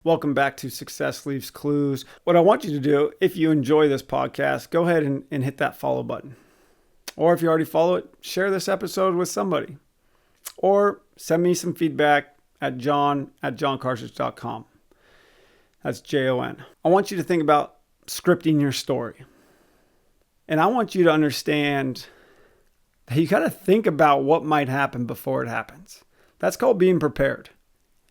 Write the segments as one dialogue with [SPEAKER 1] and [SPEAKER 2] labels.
[SPEAKER 1] Welcome back to Success Leaves Clues. What I want you to do, if you enjoy this podcast, go ahead and hit that follow button. Or if you already follow it, share this episode with somebody. Or send me some feedback at john@jonkarcich.com. That's Jon. I want you to think about scripting your story. And I want you to understand that you got to think about what might happen before it happens. That's called being prepared.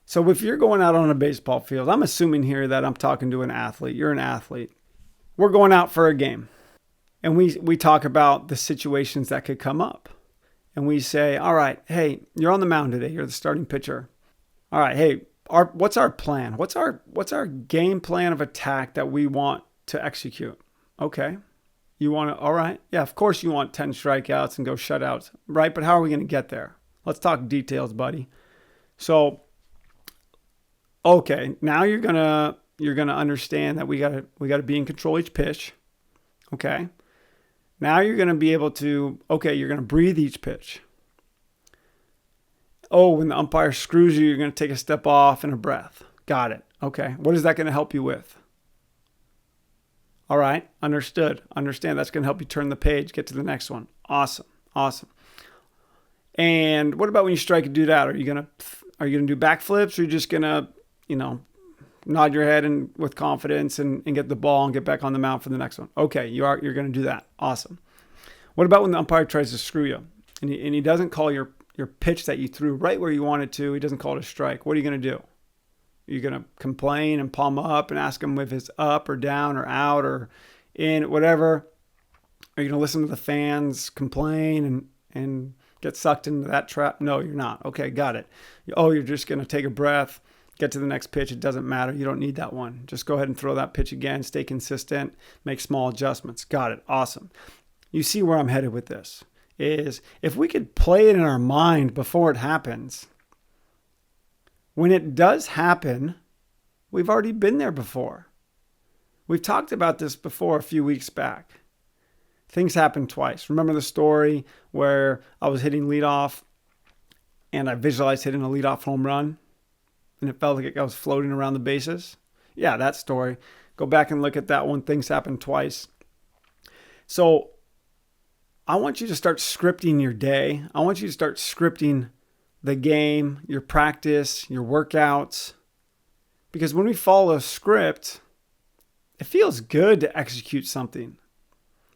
[SPEAKER 1] So if you're going out on a baseball field, I'm assuming here that I'm talking to an athlete. You're an athlete. We're going out for a game. And we talk about the situations that could come up. And we say, all right, hey, you're on the mound today. You're the starting pitcher. All right, hey, what's our plan? What's our game plan of attack that we want to execute? Okay. You want to, all right. Yeah, of course you want 10 strikeouts and go shutouts, right? But how are we going to get there? Let's talk details, buddy. So, okay, now you're gonna understand that we gotta be in control each pitch. Okay. Now you're gonna be able to, you're gonna breathe each pitch. Oh, when the umpire screws you, you're gonna take a step off and a breath. Got it. Okay. What is that gonna help you with? All right, understood. Understand that's gonna help you turn the page, get to the next one. Awesome. And what about when you strike a dude out? Are you gonna do backflips, or are you just gonna nod your head and with confidence and get the ball and get back on the mound for the next one? Okay, you're going to do that. Awesome. What about when the umpire tries to screw you and he doesn't call your pitch that you threw right where you wanted to? He doesn't call it a strike. What are you going to do? Are you going to complain and palm up and ask him if it's up or down or out or in, whatever? Are you going to listen to the fans complain and get sucked into that trap? No, you're not. Okay, got it. Oh, you're just going to take a breath, get to the next pitch. It doesn't matter. You don't need that one. Just go ahead and throw that pitch again. Stay consistent. Make small adjustments. Got it. Awesome. You see where I'm headed with this is if we could play it in our mind before it happens, when it does happen, we've already been there before. We've talked about this before a few weeks back. Things happen twice. Remember the story where I was hitting leadoff and I visualized hitting a leadoff home run and it felt like I was floating around the bases? Yeah, that story. Go back and look at that one. Things happen twice. So I want you to start scripting your day. I want you to start scripting the game, your practice, your workouts. Because when we follow a script, it feels good to execute something.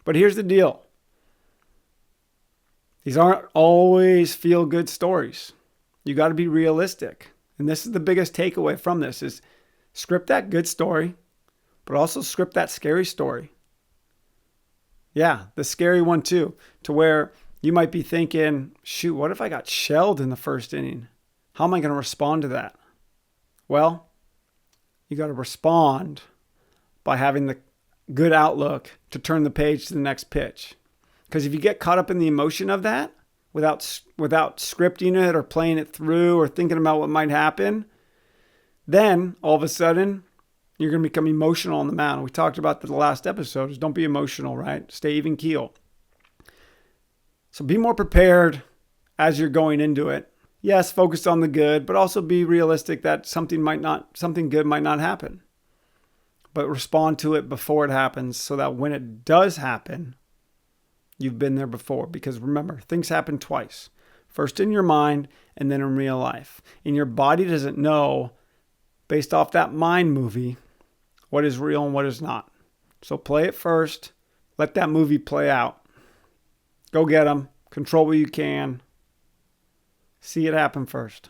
[SPEAKER 1] But here's the deal. These aren't always feel-good stories. You got to be realistic. And this is the biggest takeaway from this is script that good story, but also script that scary story. Yeah, the scary one too, to where you might be thinking, shoot, what if I got shelled in the first inning? How am I going to respond to that? Well, you got to respond by having the good outlook to turn the page to the next pitch. Because if you get caught up in the emotion of that without scripting it or playing it through or thinking about what might happen, then all of a sudden you're going to become emotional on the mound. We talked about that the last episode is don't be emotional, right? Stay even keel. So be more prepared as you're going into it. Yes, focus on the good, but also be realistic that something good might not happen. But respond to it before it happens so that when it does happen, you've been there before. Because remember, things happen twice. First in your mind and then in real life. And your body doesn't know, based off that mind movie, what is real and what is not. So play it first. Let that movie play out. Go get them. Control what you can. See it happen first.